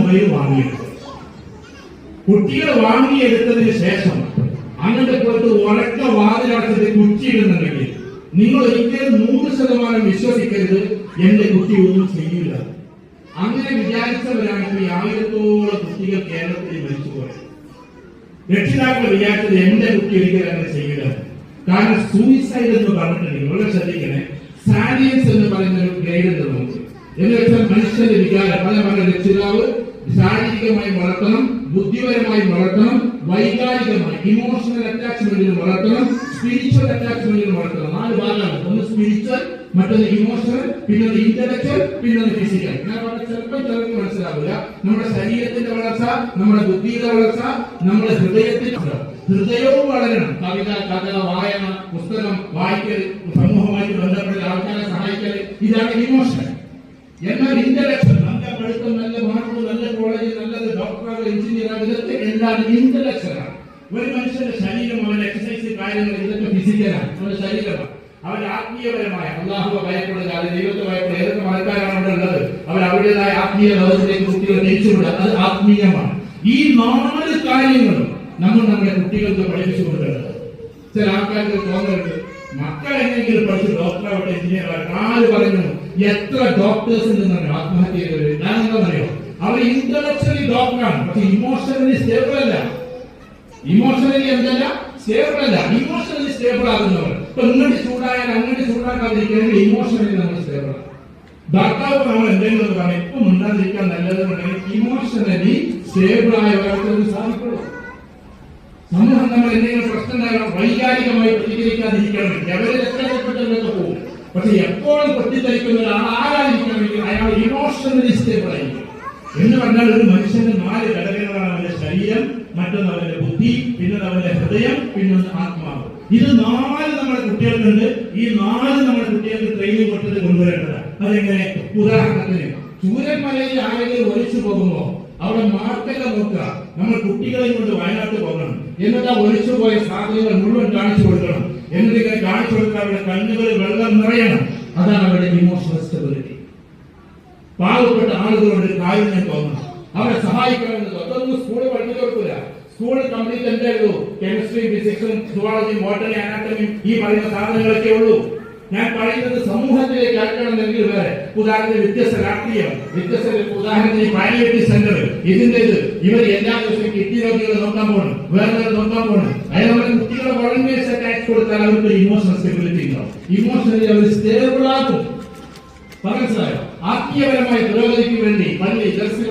Mobile വാങ്ങിയെടുക്കും. കുട്ടികൾ വാങ്ങിയെടുത്തതിന് ശേഷം അങ്ങോട്ട് പോയിട്ട് ഉറക്ക വാതിലടച്ചിട്ട് കുറ്റിയിടുന്നുണ്ടെങ്കിൽ നിങ്ങൾ ഒരിക്കലും 100% വിശ്വസിക്കരുത് എന്റെ കുട്ടി ഒന്നും ചെയ്യില്ല. അങ്ങനെ വിചാരിച്ചവരാണ് ഈ 1000-ഓളം കുട്ടികൾ കേരളത്തിൽ മരിച്ചുപോയത്. രക്ഷിതാക്കൾ വിചാരിച്ചത് എന്റെ കുട്ടി ഒരിക്കലും അങ്ങനെ ചെയ്യില്ല. കാരണം സൂയിസൈഡ് എന്ന് പറഞ്ഞിട്ടുണ്ടെങ്കിൽ വളരെ ശ്രദ്ധിക്കണേ, സാലിയൻസ് എന്ന് പറയുന്ന ഒരു ഗ്രേഡ് ഉണ്ട് നമുക്ക്. എന്ന് വെച്ചാൽ മനുഷ്യന്റെ വികാരം പല രക്ഷിതാവ് ശാരീരികമായി വളർത്തണം, ബുദ്ധിപരമായി വളർത്തണം, വൈകാരികമായി ഇമോഷണൽ അറ്റാച്ച്മെന്റിൽ വളർത്തണം, സ്പിരിച്വൽ അറ്റാച്ച്മെന്റിൽ വളർത്തണം. 4 ഭാഗമാണ്. ഒന്ന് സ്പിരിച്വൽ, മറ്റൊന്ന് ഇമോഷണൽ, പിന്നെ ഇന്റലക്ച്വൽ, പിന്നെ ഫിസിക്കൽ. ഞാൻ വളരെ ചിലപ്പോൾ ചിലർക്ക് മനസ്സിലാവില്ല. നമ്മുടെ ശരീരത്തിന്റെ വളർച്ച, നമ്മുടെ ബുദ്ധിയുടെ വളർച്ച, നമ്മുടെ ഹൃദയവും വളരണം. കവിത, കഥ, വായന, പുസ്തകം വായിക്കൽ, സമൂഹമായിട്ട് ബന്ധപ്പെട്ട ആൾക്കാരെ സഹായിക്കൽ, ഇതാണ് ഇമോഷൻ. എന്നാൽ ഇന്റലക്ച്വൽ, നല്ല പഠിത്തം, നല്ല മാർക്ക്, നല്ല കോളേജ്, നല്ലത് ഡോക്ടർ, എഞ്ചിനീയർ, ഇതൊക്കെ എല്ലാം ഇന്റലക്ച്വലാണ്. ഒരു മനുഷ്യന്റെ ശരീരം, അവന്റെ എക്സസൈസ് കാര്യങ്ങൾ, ഇതൊക്കെ ഫിസിക്കലാണ്, അവന്റെ ശരീരമാണ്. അവന്റെ ആത്മീയപരമായ അല്ലാഹുവെ ഭയപ്പെടുക, ദൈവത്തെ ഭയപ്പെടുക, ഏതൊക്കെ മതക്കാരാണ് അവിടെ ഉള്ളത്, അവർ അവരുടേതായ ആത്മീയ ലോകത്തിലേക്ക് കുട്ടികൾ തിരിച്ചുവിടുക, അത് ആത്മീയമാണ്. ഈ 4 കാര്യങ്ങളും നമ്മൾ നമ്മുടെ കുട്ടികൾക്ക് പഠിപ്പിച്ചു കൊടുക്കേണ്ടത്. ചില ആൾക്കാർക്ക് തോന്നരുത് മക്കൾ എങ്ങനെയെങ്കിലും പഠിച്ച് ഡോക്ടറാവട്ടെ, എഞ്ചിനീയർ ആവട്ടെ. 4 പറഞ്ഞു എത്ര ഡോക്ടേഴ്സ് ഉണ്ടെന്നാണ് ആത്മഹത്യ ചെയ്തവര്. ഞാൻ എന്താ പറയോ, അവർ ഇന്റലക്ച്വലി ഡോക്ടറാണ്, പക്ഷെ ഇമോഷണലി സ്റ്റേബിൾ അല്ല. ഇമോഷണലി എന്തല്ല, സ്റ്റേബിൾ അല്ല. ഇമോഷണലി സ്റ്റേബിൾ ആകുന്നവർ ഇപ്പൊ ഇങ്ങോട്ട് ചൂടായാൽ അങ്ങോട്ട് ചൂടാക്കാതിരിക്കണമെങ്കിൽ ഇമോഷണലി നമ്മൾ സ്റ്റേബിൾ ആണ്. ഭർത്താവ് നമ്മൾ എന്തെങ്കിലും പറയാം, ഇപ്പം ഉണ്ടാതിരിക്കാൻ നല്ലതെന്നുണ്ടെങ്കിൽ ഇമോഷണലി സ്റ്റേബിൾ ആയ ഒരാൾക്ക് സാധിക്കുള്ളൂ. സമൂഹം നമ്മൾ എന്തെങ്കിലും പ്രശ്നം ഉണ്ടാകണം, വൈകാരികമായി പ്രതികരിക്കാതിരിക്കണമെങ്കിൽ അവരെ രക്ഷപ്പെട്ടവരൊക്കെ പോകും. പക്ഷെ എപ്പോഴും പൊട്ടിത്തെറിക്കുന്ന ഒരാൾ ആരായിരിക്കണമെങ്കിൽ അയാൾ ഇമോഷണലി സ്റ്റേബിൾ ആയിരിക്കും. എന്ന് പറഞ്ഞാൽ ഒരു മനുഷ്യന്റെ 4 ഘടകങ്ങളാണ്: അവന്റെ ശരീരം, മറ്റൊന്ന് അവന്റെ ബുദ്ധി, പിന്നെ അവന്റെ ഹൃദയം, പിന്നെ ആത്മാവ്. ഇത് 4 നമ്മുടെ കുട്ടികൾക്കുണ്ട്. ഈ 4 നമ്മുടെ കുട്ടികൾക്ക് ട്രെയിനിങ് കൊടുത്തത് കൊണ്ടുവരേണ്ടതാണ്. അതെങ്ങനെ? ഉദാഹരണത്തിന് ചൂരന്മലയിൽ ആരെങ്കിലും ഒലിച്ചു പോകുമ്പോ അവിടെ മാർക്കെല്ലാം നോക്കുക. നമ്മൾ കുട്ടികളെ കൊണ്ട് വയനാട്ട് പോകണം, എന്നിട്ട് ആ ഒലിച്ചു പോയ സാധനങ്ങൾ മുഴുവൻ കാണിച്ചു കൊടുക്കണം. എന്നിട്ട് ഇങ്ങനെ കാണിച്ചു കൊടുക്കാൻ അവരുടെ കണ്ണുകളിൽ വെള്ളം നിറയണം. അതാണ് അവരുടെ ഇമോഷണൽ സ്റ്റെബിലിറ്റി. പാവപ്പെട്ട ആളുകളുണ്ട്, കാര്യം തോന്നണം, അവരെ സഹായിക്കണമെന്ന്. അതൊന്നും സ്കൂളിൽ പഠിപ്പിച്ചു കൊടുക്കില്ല. സ്കൂൾ കംപ്ലീറ്റ് എന്തായിരുന്നു? കെമിസ്ട്രി, ഫിസിക്സും, സുവോളജിയും, ബോട്ടണി, അനാട്ടമിയും, ഈ പറയുന്ന സാധനങ്ങളൊക്കെ ഉള്ളൂ. ഞാൻ പറയുന്നത് സമൂഹത്തിലേക്ക് ആക്കണമെന്നെങ്കിൽ വേറെ. ഉദാഹരണത്തിന് വ്യത്യസ്ത രാഷ്ട്രീയം, വ്യത്യസ്ത ഉദാഹരണത്തിന് പാലിയേറ്റീവ് സെന്റർ, ഇതിന്റേത് ഇവർ എല്ലാ ദിവസവും കിഡ്നി രോഗികളെ നോക്കാൻ പോകണം, വേറെ നോക്കാൻ പോകണം. അതായത് നമ്മുടെ കുട്ടികളെ വളണ്ടിയേഴ്സ് ഒക്കെ അയച്ചു കൊടുത്താൽ അവർക്ക് ഇമോഷണൽ സ്റ്റെബിലിറ്റി ഉണ്ടാവും. ഇമോഷണലി അവർ സ്റ്റേബിൾ ആകും. മനസ്സിലായോ? ആത്മീയപരമായ പുരോഗതിക്ക് വേണ്ടി പള്ളി, ദർശനം